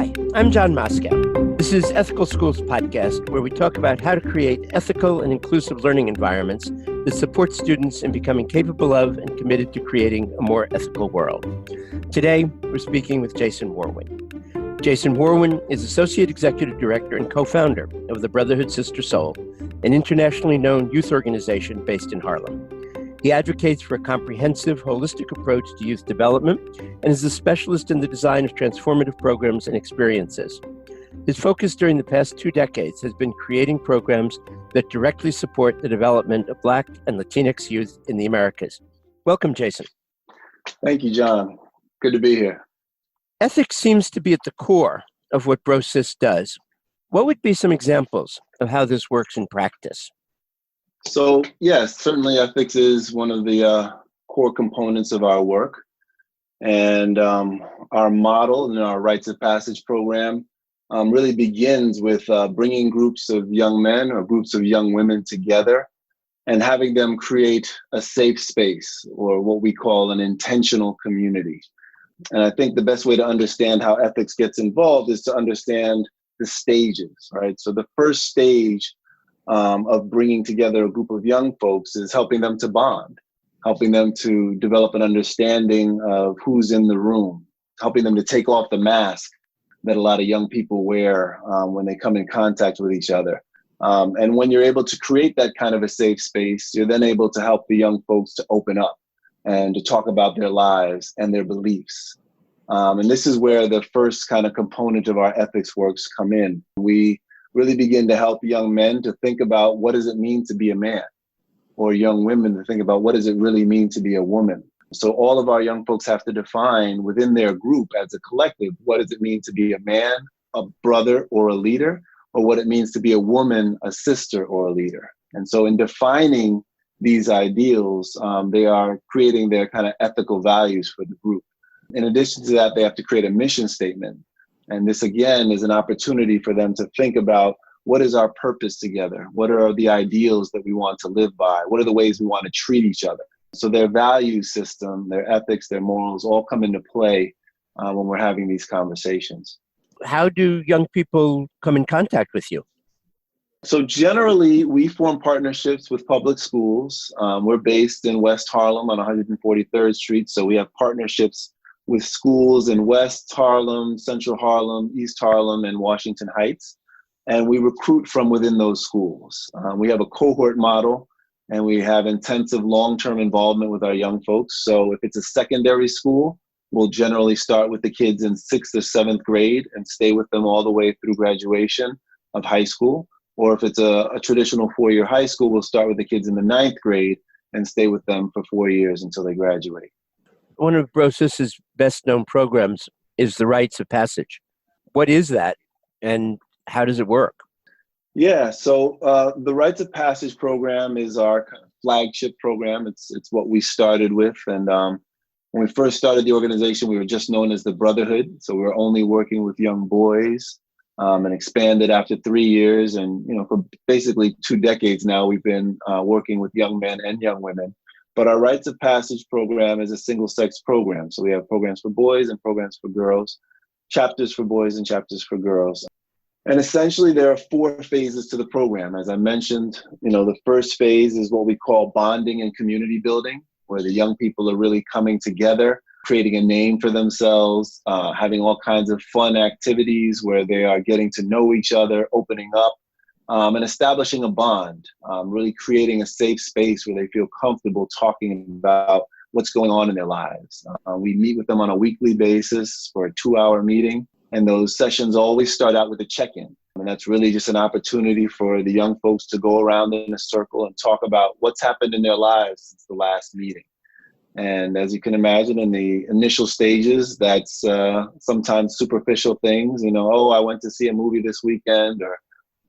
Hi, I'm John Moscow. This is Ethical Schools Podcast, where we talk about how to create ethical and inclusive learning environments that support students in becoming capable of and committed to creating a more ethical world. Today, we're speaking with Jason Warwin. Jason Warwin is Associate Executive Director and co-founder of the Brotherhood Sister Soul, an internationally known youth organization based in Harlem. He advocates for a comprehensive, holistic approach to youth development and is a specialist in the design of transformative programs and experiences. His focus during the past 2 decades has been creating programs that directly support the development of Black and Latinx youth in the Americas. Welcome, Jason. Thank you, John. Good to be here. Ethics seems to be at the core of what BroSis does. What would be some examples of how this works in practice? So, yes, certainly ethics is one of the core components of our work. And our model and our Rites of Passage program really begins with bringing groups of young men or groups of young women together and having them create a safe space, or what we call an intentional community. And I think the best way to understand how ethics gets involved is to understand the stages, right? So the first stage of bringing together a group of young folks is helping them to bond, helping them to develop an understanding of who's in the room, helping them to take off the mask that a lot of young people wear when they come in contact with each other. And when you're able to create that kind of a safe space, you're then able to help the young folks to open up and to talk about their lives and their beliefs. And this is where the first kind of component of our ethics works come in. We really begin to help young men to think about what does it mean to be a man, or young women to think about what does it really mean to be a woman. So all of our young folks have to define within their group as a collective, what does it mean to be a man, a brother, or a leader, or what it means to be a woman, a sister, or a leader. And so in defining these ideals, they are creating their kind of ethical values for the group. In addition to that, they have to create a mission statement. And this, again, is an opportunity for them to think about what is our purpose together? What are the ideals that we want to live by? What are the ways we want to treat each other? So their value system, their ethics, their morals all come into play when we're having these conversations. How do young people come in contact with you? So generally, we form partnerships with public schools. We're based in West Harlem on 143rd Street. So we have partnerships with schools in West Harlem, Central Harlem, East Harlem, and Washington Heights. And we recruit from within those schools. We have a cohort model, and we have intensive long-term involvement with our young folks. So if it's a secondary school, we'll generally start with the kids in 6th or 7th grade and stay with them all the way through graduation of high school. Or if it's a traditional 4-year high school, we'll start with the kids in the 9th grade and stay with them for 4 years until they graduate. One of BroSis's best-known programs is the Rites of Passage. What is that, and how does it work? Yeah, so the Rites of Passage program is our kind of flagship program. It's what we started with, and when we first started the organization, we were just known as the Brotherhood. So we were only working with young boys, and expanded after 3 years. And for basically 2 decades now, we've been working with young men and young women. But our Rites of Passage program is a single-sex program. So we have programs for boys and programs for girls, chapters for boys and chapters for girls. And essentially, there are 4 phases to the program. As I mentioned, the first phase is what we call bonding and community building, where the young people are really coming together, creating a name for themselves, having all kinds of fun activities where they are getting to know each other, opening up, and establishing a bond, really creating a safe space where they feel comfortable talking about what's going on in their lives. We meet with them on a weekly basis for a 2-hour meeting, and those sessions always start out with a check-in. And that's really just an opportunity for the young folks to go around in a circle and talk about what's happened in their lives since the last meeting. And as you can imagine, in the initial stages, that's sometimes superficial things, I went to see a movie this weekend, or,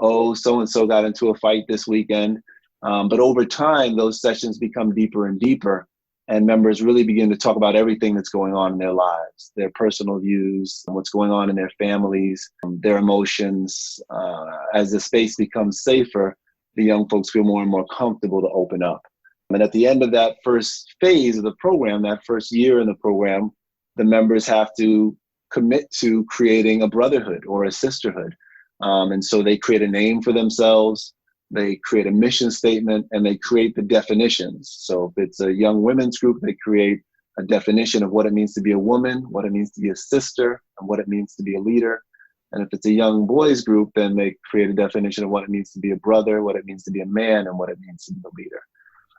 oh, so-and-so got into a fight this weekend. But over time, those sessions become deeper and deeper, and members really begin to talk about everything that's going on in their lives, their personal views, what's going on in their families, their emotions. As the space becomes safer, the young folks feel more and more comfortable to open up. And at the end of that first phase of the program, that first year in the program, the members have to commit to creating a brotherhood or a sisterhood. And so they create a name for themselves, they create a mission statement, and they create the definitions. So if it's a young women's group, they create a definition of what it means to be a woman, what it means to be a sister, and what it means to be a leader. And if it's a young boys group, then they create a definition of what it means to be a brother, what it means to be a man, and what it means to be a leader.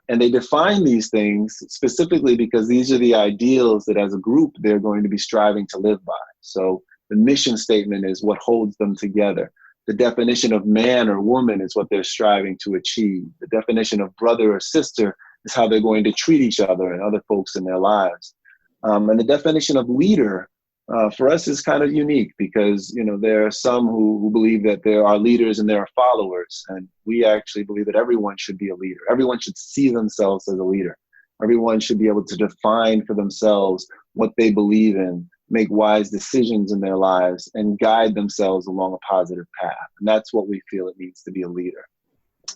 And they define these things specifically because these are the ideals that as a group, they're going to be striving to live by. So the mission statement is what holds them together. The definition of man or woman is what they're striving to achieve. The definition of brother or sister is how they're going to treat each other and other folks in their lives. And the definition of leader for us is kind of unique because, you know, there are some who believe that there are leaders and there are followers. And we actually believe that everyone should be a leader. Everyone should see themselves as a leader. Everyone should be able to define for themselves what they believe in, make wise decisions in their lives, and guide themselves along a positive path. And that's what we feel it means to be a leader.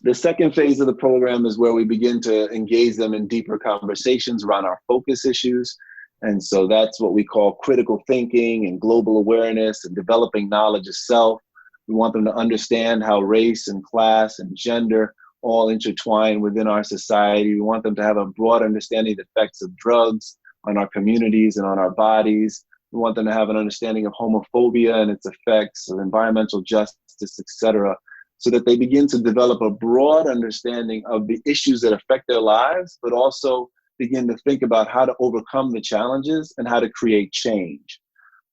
The second phase of the program is where we begin to engage them in deeper conversations around our focus issues. And so that's what we call critical thinking and global awareness and developing knowledge of self. We want them to understand how race and class and gender all intertwine within our society. We want them to have a broad understanding of the effects of drugs on our communities and on our bodies. We want them to have an understanding of homophobia and its effects, of environmental justice, etc., so that they begin to develop a broad understanding of the issues that affect their lives, but also begin to think about how to overcome the challenges and how to create change.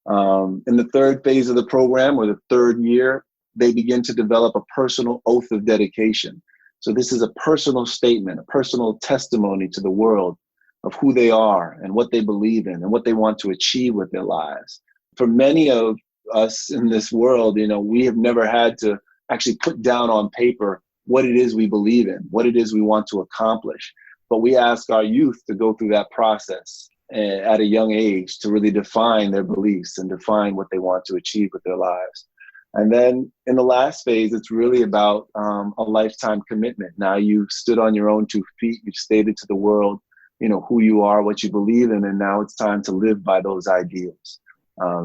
In the third phase of the program, or the third year, they begin to develop a personal oath of dedication. So this is a personal statement, a personal testimony to the world of who they are and what they believe in and what they want to achieve with their lives. For many of us in this world, you know, we have never had to actually put down on paper what it is we believe in, what it is we want to accomplish. But we ask our youth to go through that process at a young age to really define their beliefs and define what they want to achieve with their lives. And then in the last phase, it's really about a lifetime commitment. Now you've stood on your own 2 feet, you've stated to the world, you know, who you are, what you believe in, and now it's time to live by those ideals.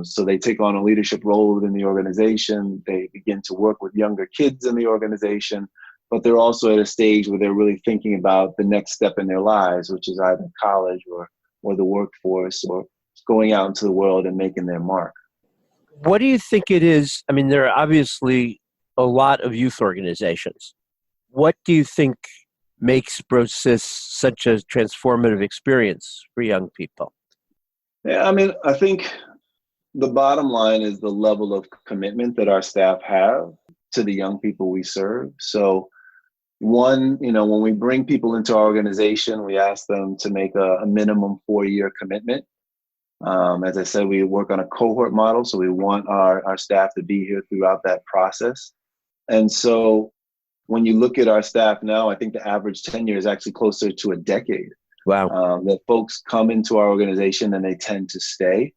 So they take on a leadership role within the organization. They begin to work with younger kids in the organization, but they're also at a stage where they're really thinking about the next step in their lives, which is either college or the workforce or going out into the world and making their mark. What do you think it is? I mean, there are obviously a lot of youth organizations. What do you think makes BroSis such a transformative experience for young people? Yeah, I mean, I think the bottom line is the level of commitment that our staff have to the young people we serve. So one, you know, when we bring people into our organization, we ask them to make a minimum 4-year commitment. As I said, we work on a cohort model, so we want our staff to be here throughout that process. And so when you look at our staff now, I think the average tenure is actually closer to a decade. Wow. That folks come into our organization and they tend to stay.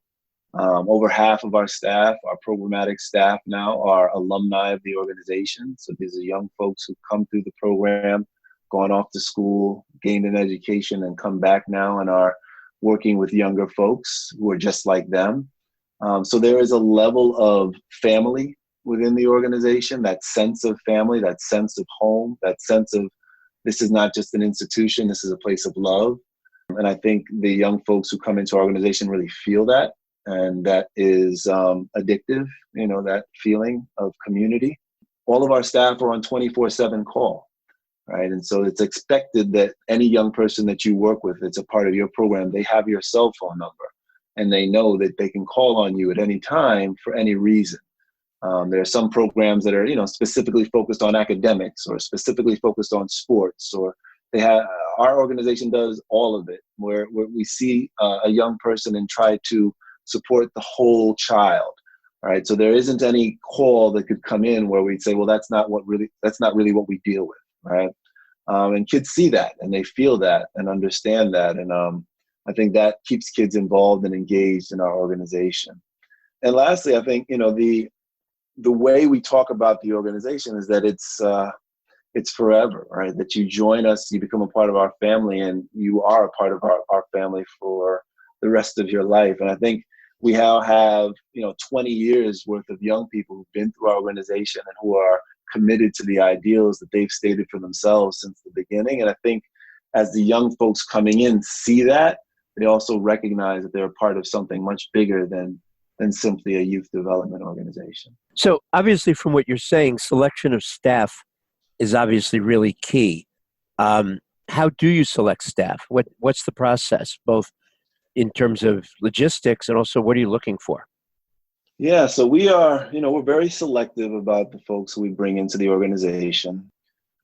Over half of our staff, our programmatic staff now, are alumni of the organization. So these are young folks who come through the program, gone off to school, gained an education, and come back now and are working with younger folks who are just like them. So there is a level of family within the organization, that sense of family, that sense of home, that sense of this is not just an institution, this is a place of love. And I think the young folks who come into our organization really feel that. And that is addictive, you know, that feeling of community. All of our staff are on 24/7 call, right? And so it's expected that any young person that you work with that's a part of your program, they have your cell phone number and they know that they can call on you at any time for any reason. There are some programs that are, you know, specifically focused on academics or specifically focused on sports, or they have, our organization does all of it, where we see a young person and try to support the whole child. All right. So there isn't any call that could come in where we'd say, well, that's not really what we deal with. Right. And kids see that and they feel that and understand that. And I think that keeps kids involved and engaged in our organization. And lastly, I think, you know, the way we talk about the organization is that it's forever, right? That you join us, you become a part of our family, and you are a part of our family for the rest of your life. And I think We now have, 20 years worth of young people who've been through our organization and who are committed to the ideals that they've stated for themselves since the beginning. And I think as the young folks coming in see that, they also recognize that they're a part of something much bigger than simply a youth development organization. So obviously from what you're saying, selection of staff is obviously really key. How do you select staff? What's the process, both in terms of logistics and also what are you looking for? Yeah, so we are, we're very selective about the folks we bring into the organization.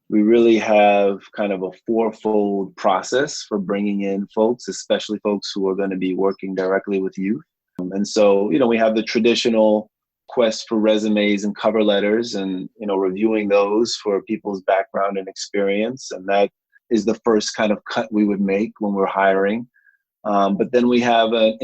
We really have kind of a fourfold process for bringing in folks, especially folks who are going to be working directly with youth. And so, we have the traditional quest for resumes and cover letters and, reviewing those for people's background and experience. And that is the first kind of cut we would make when we're hiring. But then we have a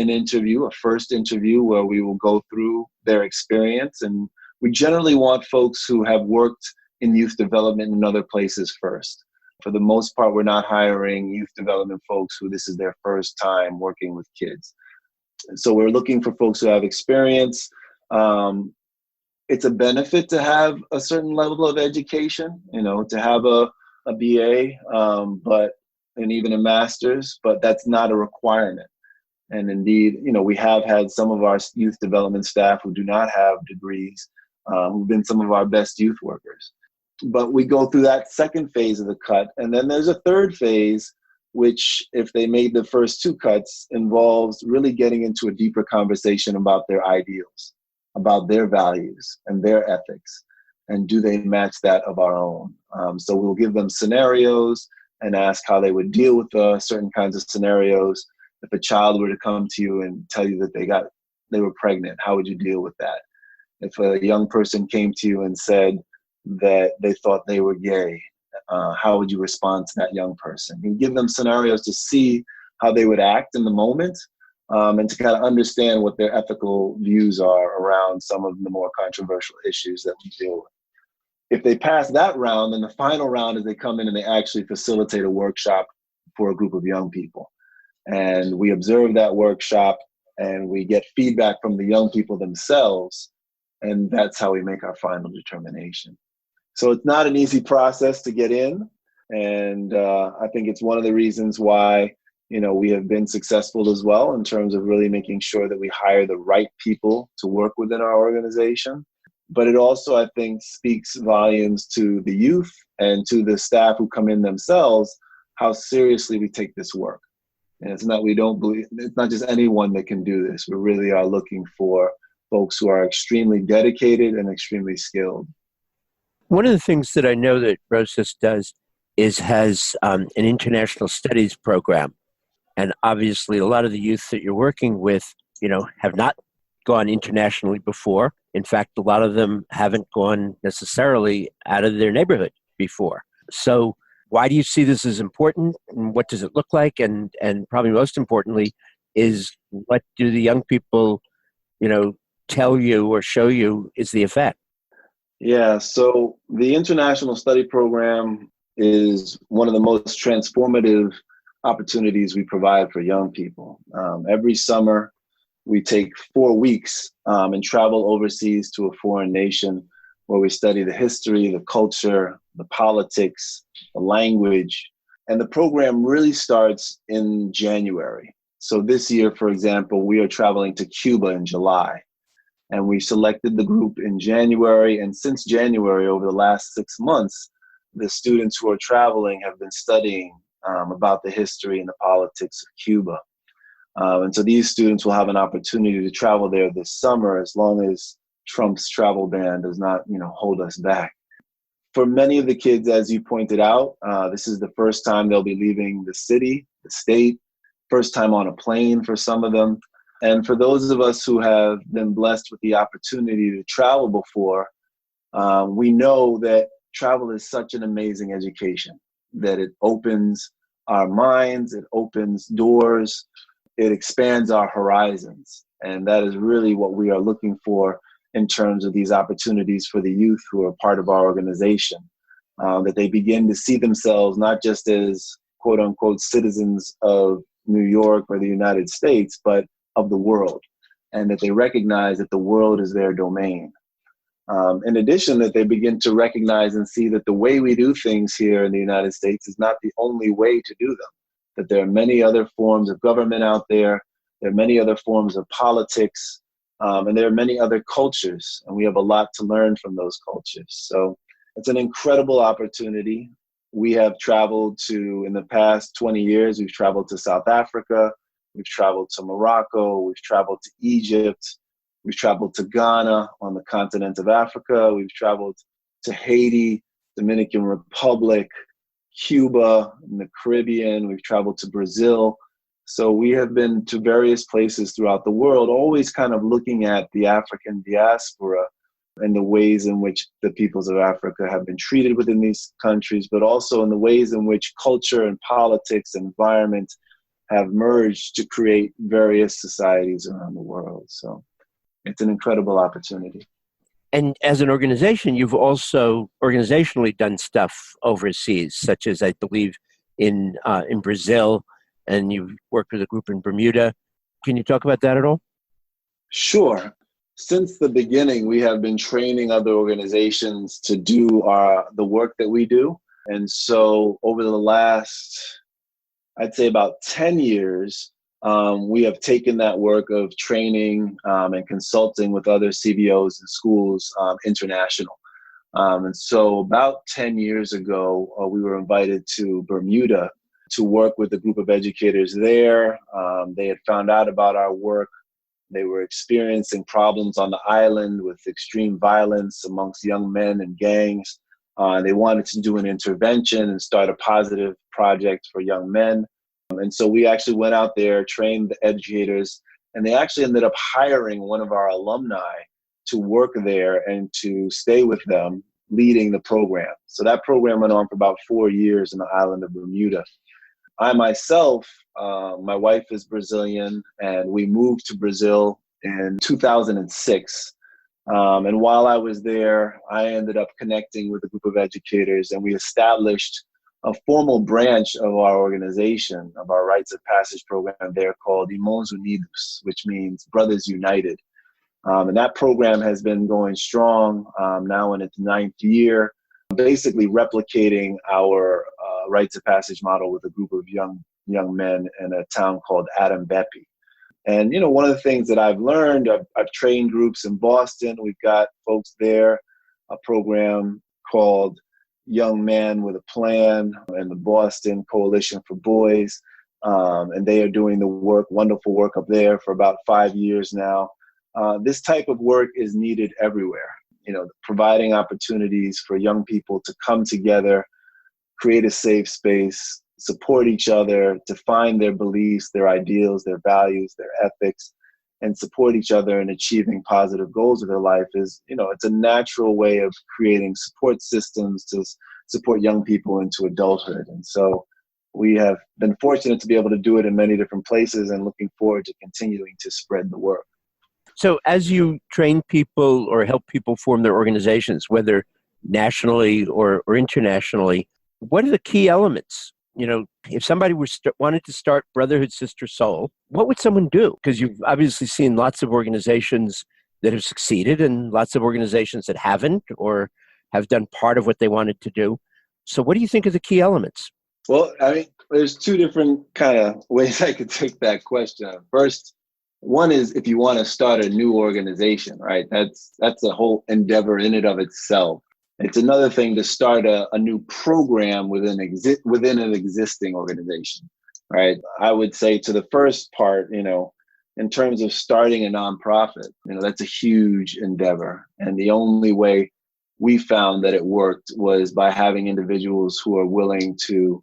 first interview where we will go through their experience. And we generally want folks who have worked in youth development in other places first. For the most part, we're not hiring youth development folks who this is their first time working with kids. And so we're looking for folks who have experience. It's a benefit to have a certain level of education, to have a BA, and even a master's, but that's not a requirement. And indeed, we have had some of our youth development staff who do not have degrees, who've been some of our best youth workers. But we go through that second phase of the cut. And then there's a third phase, which if they made the first two cuts, involves really getting into a deeper conversation about their ideals, about their values and their ethics. And do they match that of our own? So we'll give them scenarios and ask how they would deal with certain kinds of scenarios. If a child were to come to you and tell you that they were pregnant, how would you deal with that? If a young person came to you and said that they thought they were gay, how would you respond to that young person? You give them scenarios to see how they would act in the moment, and to kind of understand what their ethical views are around some of the more controversial issues that we deal with. If they pass that round, then the final round is they come in and they actually facilitate a workshop for a group of young people. And we observe that workshop and we get feedback from the young people themselves. And that's how we make our final determination. So it's not an easy process to get in. And I think it's one of the reasons why, we have been successful as well in terms of really making sure that we hire the right people to work within our organization. But it also, I think, speaks volumes to the youth and to the staff who come in themselves, how seriously we take this work. And it's not just anyone that can do this. We really are looking for folks who are extremely dedicated and extremely skilled. One of the things that I know that BroSis does has an international studies program. And obviously, a lot of the youth that you're working with, have not gone internationally before. In fact, a lot of them haven't gone necessarily out of their neighborhood before. So why do you see this as important? And what does it look like? And probably most importantly is what do the young people, tell you or show you is the effect? Yeah, so the International Study Program is one of the most transformative opportunities we provide for young people. Every summer, we take 4 weeks and travel overseas to a foreign nation where we study the history, the culture, the politics, the language. And the program really starts in January. So this year, for example, we are traveling to Cuba in July. And we selected the group in January. And since January, over the last 6 months, the students who are traveling have been studying about the history and the politics of Cuba. And so these students will have an opportunity to travel there this summer as long as Trump's travel ban does not, hold us back. For many of the kids, as you pointed out, this is the first time they'll be leaving the city, the state, first time on a plane for some of them. And for those of us who have been blessed with the opportunity to travel before, we know that travel is such an amazing education, that it opens our minds, it opens doors, it expands our horizons. And that is really what we are looking for in terms of these opportunities for the youth who are part of our organization, that they begin to see themselves not just as quote unquote citizens of New York or the United States, but of the world. and that they recognize that the world is their domain. In addition, that they begin to recognize and see that the way we do things here in the United States is not the only way to do them, that there are many other forms of government out there, there are many other forms of politics, and there are many other cultures, and we have a lot to learn from those cultures. So it's an incredible opportunity. We have traveled to, in the past 20 years, we've traveled to South Africa, we've traveled to Morocco, we've traveled to Egypt, we've traveled to Ghana on the continent of Africa, we've traveled to Haiti, Dominican Republic, Cuba, in the Caribbean, we've traveled to Brazil. So we have been to various places throughout the world, always kind of looking at the African diaspora and the ways in which the peoples of Africa have been treated within these countries, but also in the ways in which culture and politics and environment have merged to create various societies around the world. So it's an incredible opportunity. And as an organization, you've also organizationally done stuff overseas, such as I believe in Brazil, and you've worked with a group in Bermuda. Can you talk about that at all? Sure. Since the beginning, we have been training other organizations to do the work that we do. And so over the last, I'd say about 10 years, we have taken that work of training and consulting with other CBOs and schools international. And so about 10 years ago, we were invited to Bermuda to work with a group of educators there. They had found out about our work. They were experiencing problems on the island with extreme violence amongst young men and gangs. They wanted to do an intervention and start a positive project for young men. And so we actually went out there, trained the educators, and they actually ended up hiring one of our alumni to work there and to stay with them, leading the program. So that program went on for about 4 years in the island of Bermuda. I myself, my wife is Brazilian, and we moved to Brazil in 2006. And while I was there, I ended up connecting with a group of educators, and we established a formal branch of our organization, of our Rites of Passage program there called Irmãos Unidos, which means Brothers United. And that program has been going strong now in its 9th year, basically replicating our Rites of Passage model with a group of young men in a town called Adambepe. And, you know, one of the things that I've learned, I've trained groups in Boston. We've got folks there, a program called Young Man with a Plan and the Boston Coalition for Boys. And they are doing the work, wonderful work up there for about 5 years now. This type of work is needed everywhere, you know, providing opportunities for young people to come together, create a safe space, support each other, define their beliefs, their ideals, their values, their ethics, and support each other in achieving positive goals of their life is, you know, it's a natural way of creating support systems to support young people into adulthood. And so we have been fortunate to be able to do it in many different places and looking forward to continuing to spread the work. So as you train people or help people form their organizations, whether nationally or internationally, what are the key elements? You know, if somebody wanted to start Brotherhood Sister Soul, what would someone do? Because you've obviously seen lots of organizations that have succeeded and lots of organizations that haven't or have done part of what they wanted to do. So what do you think are the key elements? Well, I mean, there's two different kind of ways I could take that question. First, one is if you want to start a new organization, right? That's a whole endeavor in and of itself. It's another thing to start a new program within an existing organization, right? I would say to the first part, you know, in terms of starting a nonprofit, you know, that's a huge endeavor. And the only way we found that it worked was by having individuals who are willing to,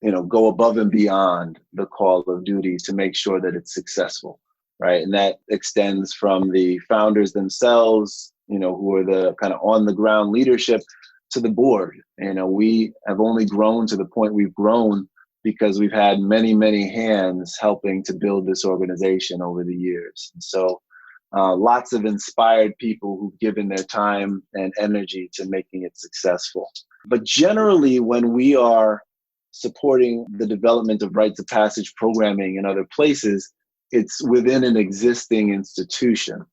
you know, go above and beyond the call of duty to make sure that it's successful, right? And that extends from the founders themselves, you know, who are the kind of on the ground leadership, to the board. You know, we have only grown to the point we've grown because we've had many, many hands helping to build this organization over the years. And so lots of inspired people who've given their time and energy to making it successful. But generally, when we are supporting the development of Rites of Passage programming in other places, it's within an existing institution.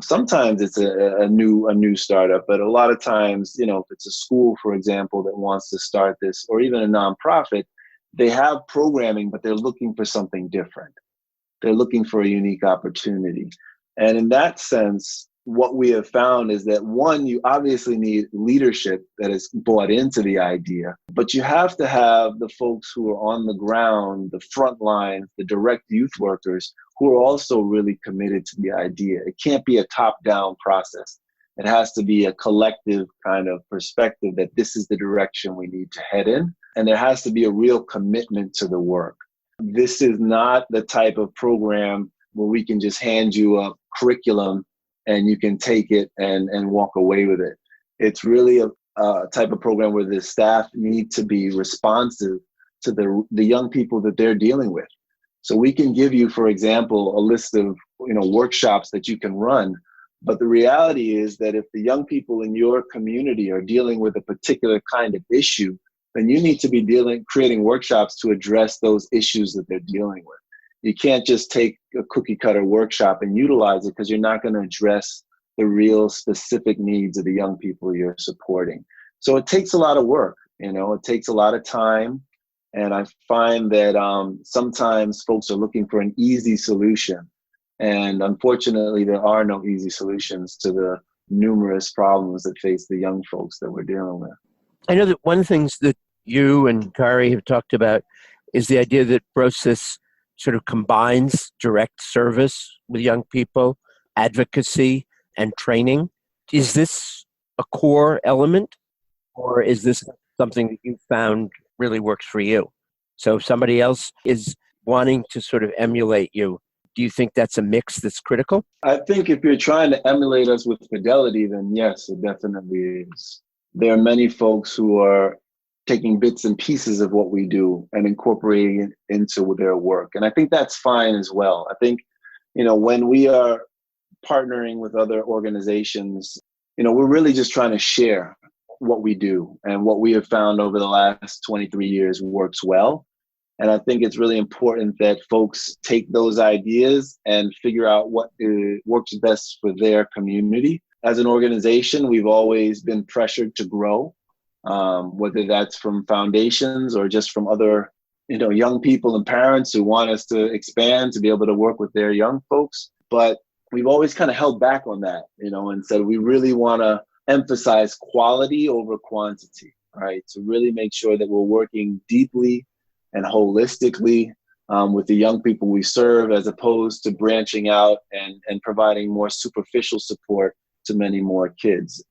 Sometimes it's a new startup, but a lot of times, if it's a school, for example, that wants to start this, or even a nonprofit, they have programming, but they're looking for something different. They're looking for a unique opportunity. And in that sense, what we have found is that, one, you obviously need leadership that is bought into the idea, but you have to have the folks who are on the ground, the front lines, the direct youth workers, who are also really committed to the idea. It can't be a top-down process. It has to be a collective kind of perspective that this is the direction we need to head in. And there has to be a real commitment to the work. This is not the type of program where we can just hand you a curriculum and you can take it and walk away with it. It's really a type of program where the staff need to be responsive to the young people that they're dealing with. So we can give you, for example, a list of workshops that you can run. But the reality is that if the young people in your community are dealing with a particular kind of issue, then you need to be creating workshops to address those issues that they're dealing with. You can't just take a cookie cutter workshop and utilize it, because you're not going to address the real specific needs of the young people you're supporting. So it takes a lot of work, it takes a lot of time. And I find that sometimes folks are looking for an easy solution. And unfortunately, there are no easy solutions to the numerous problems that face the young folks that we're dealing with. I know that one of the things that you and Kari have talked about is the idea that BroSis sort of combines direct service with young people, advocacy, and training. Is this a core element, or is this something that you found really works for you? So if somebody else is wanting to sort of emulate you, do you think that's a mix that's critical? I think if you're trying to emulate us with fidelity, then yes, it definitely is. There are many folks who are taking bits and pieces of what we do and incorporating it into their work. And I think that's fine as well. I think, when we are partnering with other organizations, we're really just trying to share what we do, and what we have found over the last 23 years works well. And I think it's really important that folks take those ideas and figure out what works best for their community. As an organization, we've always been pressured to grow, whether that's from foundations or just from other, young people and parents who want us to expand to be able to work with their young folks. But we've always kind of held back on that, and said we really want to emphasize quality over quantity, right? To really make sure that we're working deeply and holistically with the young people we serve, as opposed to branching out and providing more superficial support to many more kids.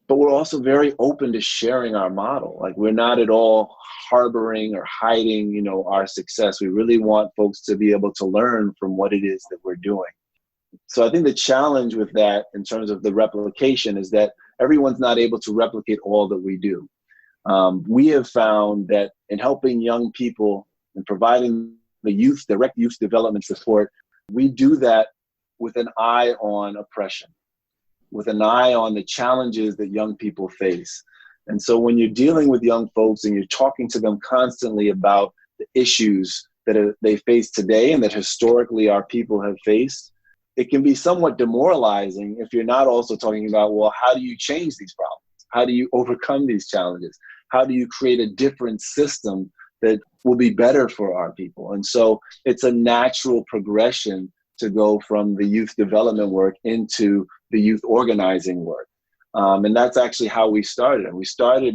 But we're also very open to sharing our model. Like, we're not at all harboring or hiding, our success. We really want folks to be able to learn from what it is that we're doing. So I think the challenge with that, in terms of the replication, is that everyone's not able to replicate all that we do. We have found that in helping young people and providing the direct youth development support, we do that with an eye on oppression, with an eye on the challenges that young people face. And so when you're dealing with young folks and you're talking to them constantly about the issues that they face today and that historically our people have faced, it can be somewhat demoralizing if you're not also talking about, well, how do you change these problems? How do you overcome these challenges? How do you create a different system that will be better for our people? And so it's a natural progression to go from the youth development work into the youth organizing work. And that's actually how we started. And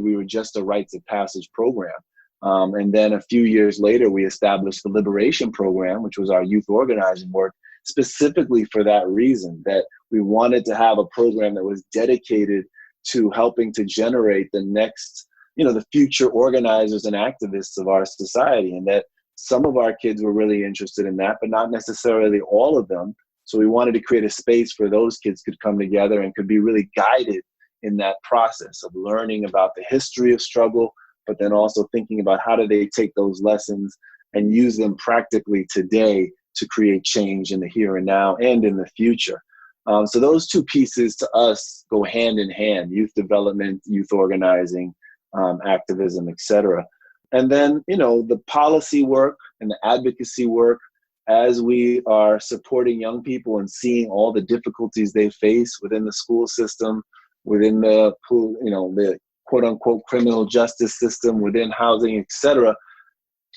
we were just a Rites of Passage program. And then a few years later, we established the Liberation program, which was our youth organizing work, specifically for that reason, that we wanted to have a program that was dedicated to helping to generate the next, the future organizers and activists of our society. And that some of our kids were really interested in that, but not necessarily all of them. So we wanted to create a space where those kids could come together and could be really guided in that process of learning about the history of struggle, but then also thinking about how do they take those lessons and use them practically today to create change in the here and now and in the future. So those two pieces to us go hand in hand: youth development, youth organizing, activism, etc. And then, the policy work and the advocacy work, as we are supporting young people and seeing all the difficulties they face within the school system, within the, the quote unquote criminal justice system, within housing, et cetera,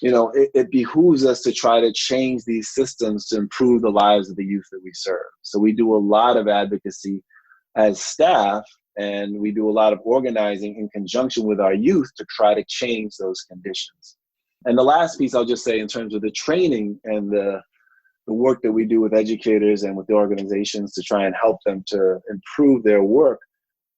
it behooves us to try to change these systems to improve the lives of the youth that we serve. So we do a lot of advocacy as staff, and we do a lot of organizing in conjunction with our youth to try to change those conditions. And the last piece I'll just say in terms of the training and the work that we do with educators and with the organizations to try and help them to improve their work,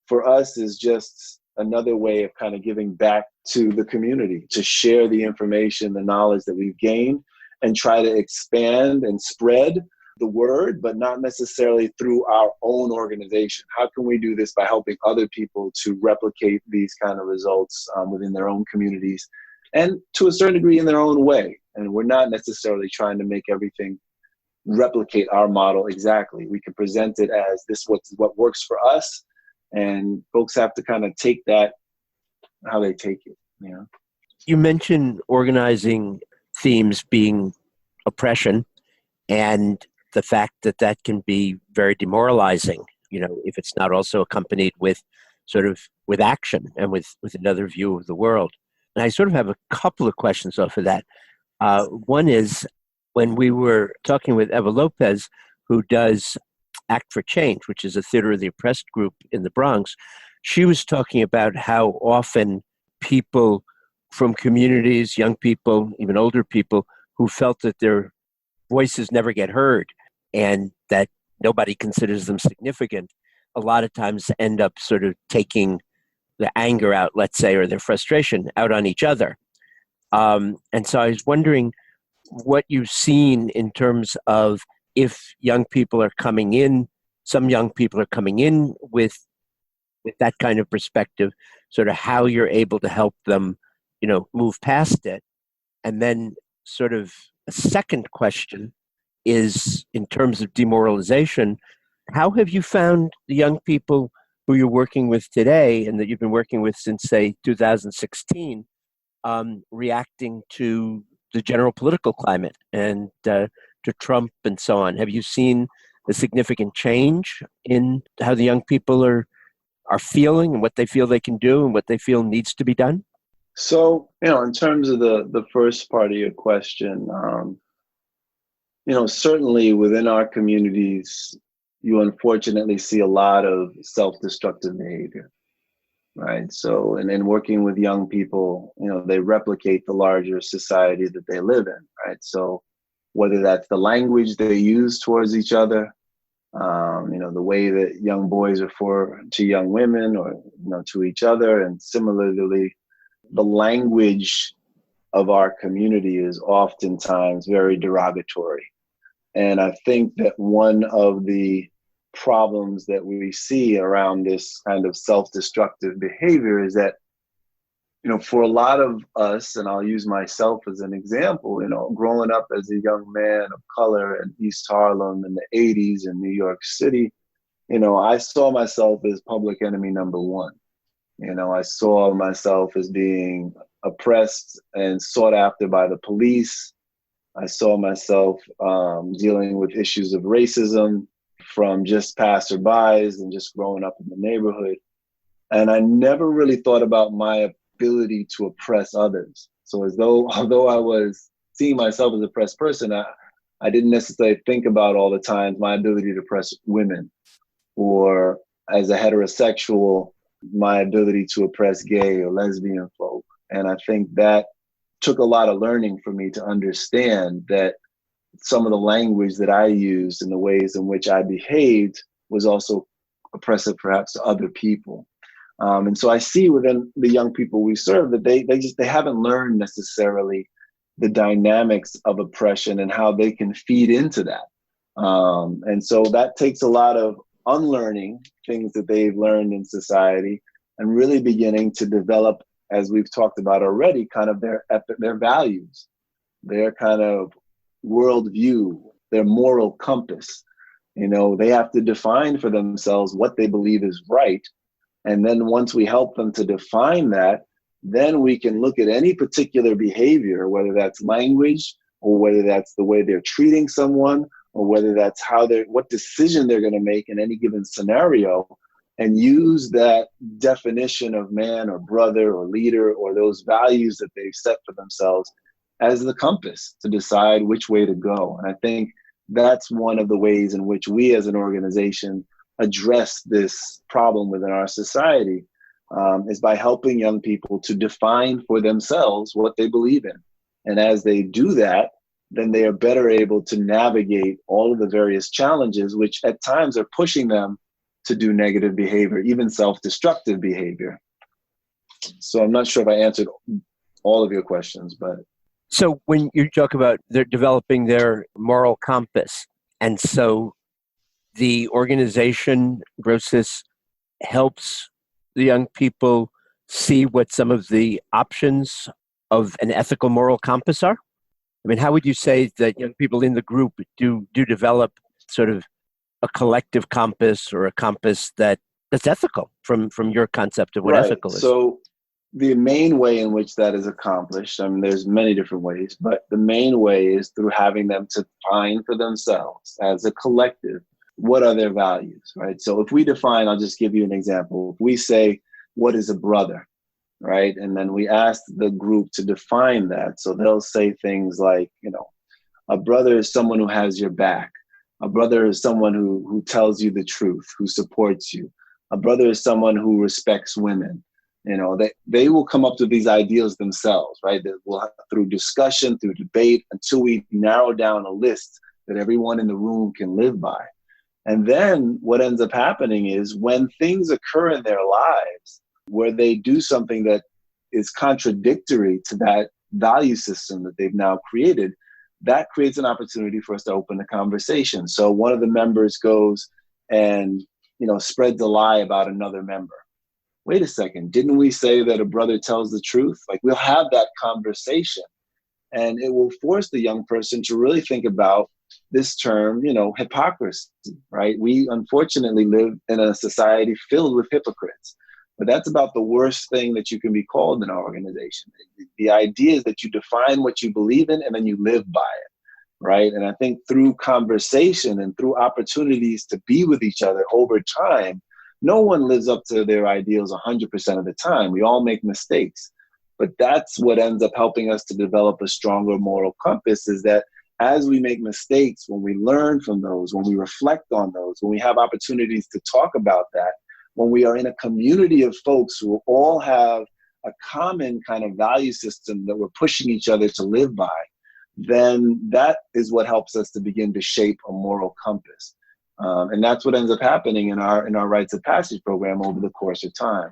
for us is just another way of kind of giving back to the community, to share the information, the knowledge that we've gained, and try to expand and spread the word, but not necessarily through our own organization. How can we do this by helping other people to replicate these kind of results within their own communities and to a certain degree in their own way? And we're not necessarily trying to make everything replicate our model exactly. We can present it as this what works for us, and folks have to kind of take that how they take it. You mentioned organizing themes being oppression and the fact that that can be very demoralizing, if it's not also accompanied with with action and with another view of the world. And I sort of have a couple of questions off of that. One is, when we were talking with Eva Lopez, who does Act for Change, which is a Theater of the Oppressed group in the Bronx, she was talking about how often people from communities, young people, even older people, who felt that their voices never get heard and that nobody considers them significant, a lot of times end up sort of taking the anger out, let's say, or their frustration out on each other. And so I was wondering what you've seen in terms of, if young people are coming in, some young people are coming in with that kind of perspective, sort of how you're able to help them, move past it. And then sort of a second question is, in terms of demoralization, how have you found the young people who you're working with today and that you've been working with since, say, 2016, reacting to the general political climate and to Trump and so on? Have you seen a significant change in how the young people are feeling and what they feel they can do and what they feel needs to be done? So, in terms of the first part of your question, certainly within our communities, you unfortunately see a lot of self-destructive behavior, right? So, and in working with young people, they replicate the larger society that they live in, right? So whether that's the language they use towards each other, the way that young boys refer to young women or, to each other. And similarly, the language of our community is oftentimes very derogatory. And I think that one of the problems that we see around this kind of self-destructive behavior is that, for a lot of us, and I'll use myself as an example, growing up as a young man of color in East Harlem in the 80s in New York City, I saw myself as public enemy number one. I saw myself as being oppressed and sought after by the police. I saw myself dealing with issues of racism from just passerbys and just growing up in the neighborhood. And I never really thought about my ability to oppress others. So although I was seeing myself as an oppressed person, I didn't necessarily think about all the times my ability to oppress women, or as a heterosexual, my ability to oppress gay or lesbian folk. And I think that took a lot of learning for me to understand that some of the language that I used and the ways in which I behaved was also oppressive perhaps to other people. And so I see within the young people we serve that they haven't learned necessarily the dynamics of oppression and how they can feed into that. And so that takes a lot of unlearning things that they've learned in society and really beginning to develop, as we've talked about already, kind of their values, their kind of worldview, their moral compass. They have to define for themselves what they believe is right. And then once we help them to define that, then we can look at any particular behavior, whether that's language, or whether that's the way they're treating someone, or whether that's what decision they're going to make in any given scenario, and use that definition of man or brother or leader or those values that they've set for themselves as the compass to decide which way to go. And I think that's one of the ways in which we as an organization address this problem within our society, is by helping young people to define for themselves what they believe in. And as they do that, then they are better able to navigate all of the various challenges, which at times are pushing them to do negative behavior, even self-destructive behavior. So I'm not sure if I answered all of your questions, but. So when you talk about they're developing their moral compass, and so the organization, BroSis, helps the young people see what some of the options of an ethical moral compass are? I mean, how would you say that young people in the group do develop sort of a collective compass, or a compass that's ethical from your concept of what ethical is? So the main way in which that is accomplished, I mean, there's many different ways, but the main way is through having them to define for themselves as a collective, what are their values, right? So if we define, I'll just give you an example. If we say, what is a brother, right? And then we ask the group to define that. So they'll say things like, a brother is someone who has your back. A brother is someone who tells you the truth, who supports you. A brother is someone who respects women. They will come up with these ideals themselves, right? That will have, through discussion, through debate, until we narrow down a list that everyone in the room can live by. And then what ends up happening is when things occur in their lives where they do something that is contradictory to that value system that they've now created, that creates an opportunity for us to open the conversation. So one of the members goes and, spreads a lie about another member. Wait a second, didn't we say that a brother tells the truth? Like, we'll have that conversation, and it will force the young person to really think about this term, hypocrisy, right? We unfortunately live in a society filled with hypocrites, but that's about the worst thing that you can be called in our organization. The idea is that you define what you believe in and then you live by it, right? And I think through conversation and through opportunities to be with each other over time, no one lives up to their ideals 100% of the time. We all make mistakes, but that's what ends up helping us to develop a stronger moral compass, is that as we make mistakes, when we learn from those, when we reflect on those, when we have opportunities to talk about that, when we are in a community of folks who all have a common kind of value system that we're pushing each other to live by, then that is what helps us to begin to shape a moral compass. And that's what ends up happening in our Rites of Passage program over the course of time.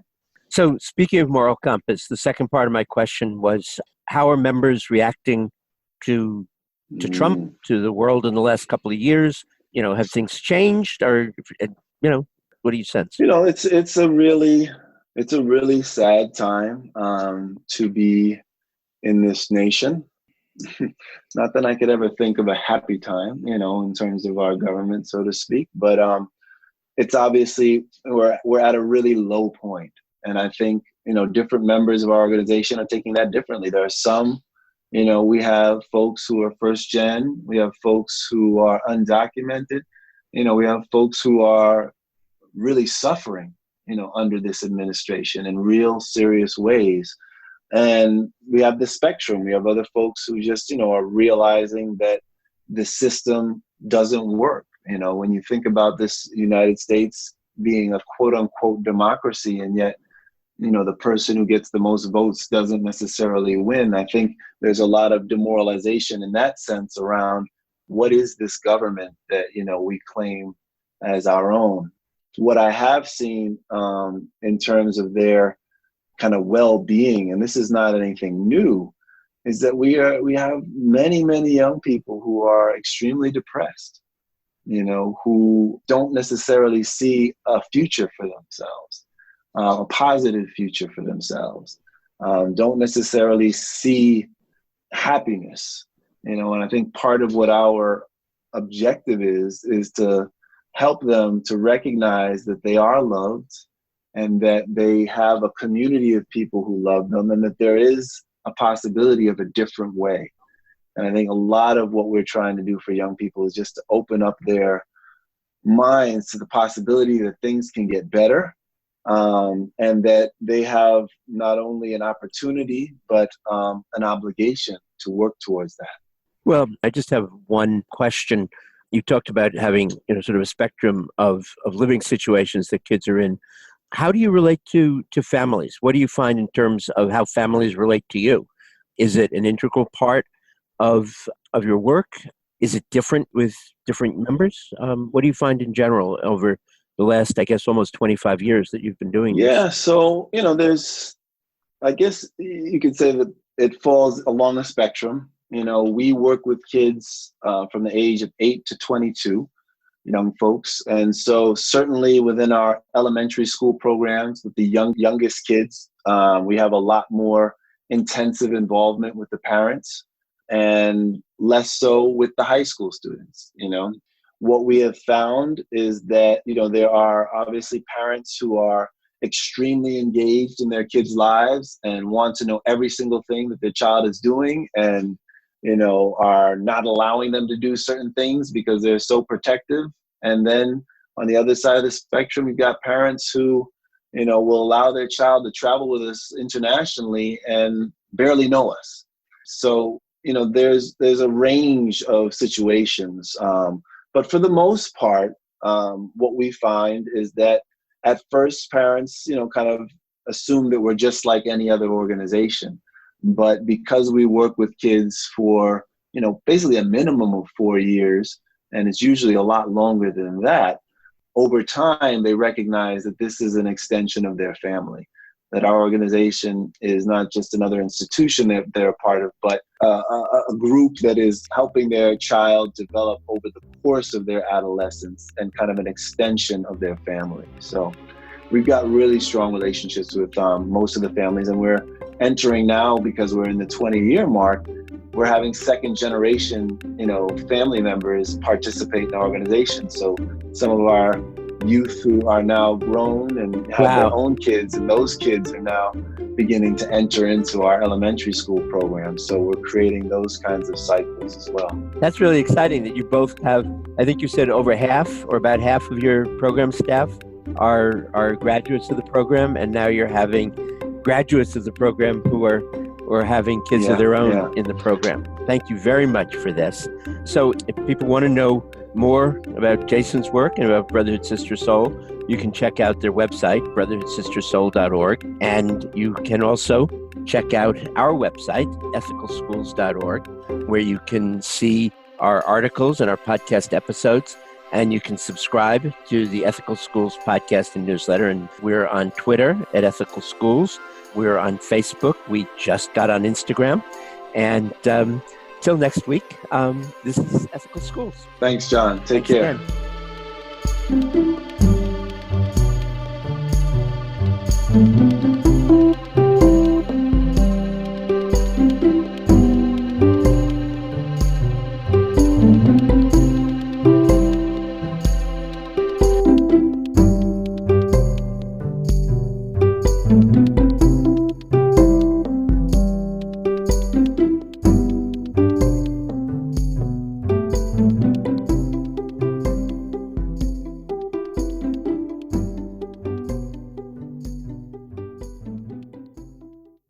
So speaking of moral compass, the second part of my question was, how are members reacting to Trump, to the world in the last couple of years? Have things changed, or, what do you sense? It's a really sad time to be in this nation. Not that I could ever think of a happy time, in terms of our government, so to speak, but it's obviously we're at a really low point. And I think, different members of our organization are taking that differently. There are some, we have folks who are first gen, we have folks who are undocumented, we have folks who are really suffering, under this administration in real serious ways. And we have the spectrum. We have other folks who just, are realizing that the system doesn't work. When you think about this United States being a quote unquote democracy, and yet, the person who gets the most votes doesn't necessarily win. I think there's a lot of demoralization in that sense around what is this government that, we claim as our own. What I have seen in terms of their kind of well-being, and this is not anything new, is that we have many, many young people who are extremely depressed, who don't necessarily see a future for themselves, a positive future for themselves, don't necessarily see happiness, and I think part of what our objective is to help them to recognize that they are loved, and that they have a community of people who love them, and that there is a possibility of a different way. And I think a lot of what we're trying to do for young people is just to open up their minds to the possibility that things can get better, and that they have not only an opportunity, but an obligation to work towards that. Well, I just have one question. You talked about having, sort of a spectrum of living situations that kids are in. How do you relate to families? What do you find in terms of how families relate to you? Is it an integral part of your work? Is it different with different members? What do you find in general over the last, I guess, almost 25 years that you've been doing this? Yeah, so, I guess you could say that it falls along a spectrum. We work with kids from the age of 8 to 22, young folks. And so certainly within our elementary school programs with the youngest kids, we have a lot more intensive involvement with the parents and less so with the high school students. What we have found is that, there are obviously parents who are extremely engaged in their kids' lives and want to know every single thing that their child is doing, and are not allowing them to do certain things because they're so protective. And then on the other side of the spectrum, you've got parents who, will allow their child to travel with us internationally and barely know us. So, there's a range of situations. But for the most part, what we find is that at first parents, kind of assume that we're just like any other organization. But because we work with kids for, basically a minimum of 4 years, and it's usually a lot longer than that, over time, they recognize that this is an extension of their family, that our organization is not just another institution that they're a part of, but a group that is helping their child develop over the course of their adolescence and kind of an extension of their family. So we've got really strong relationships with most of the families, and we're entering now, because we're in the 20-year mark, we're having second generation, family members participate in our organization. So some of our youth who are now grown and have their own kids, and those kids are now beginning to enter into our elementary school program. So we're creating those kinds of cycles as well. That's really exciting that you both have, I think you said over half or about half of your program staff are graduates of the program, and now you're having graduates of the program who are having kids of their own in the program. Thank you very much for this. So if people want to know more about Jason's work and about Brotherhood Sister Soul, you can check out their website, brotherhoodsistersoul.org, and you can also check out our website, ethicalschools.org, where you can see our articles and our podcast episodes, and you can subscribe to the Ethical Schools podcast and newsletter. And we're on Twitter at Ethical Schools. We're on Facebook. We just got on Instagram. And till next week, this is Ethical Schools. Thanks, John. Take care. Again.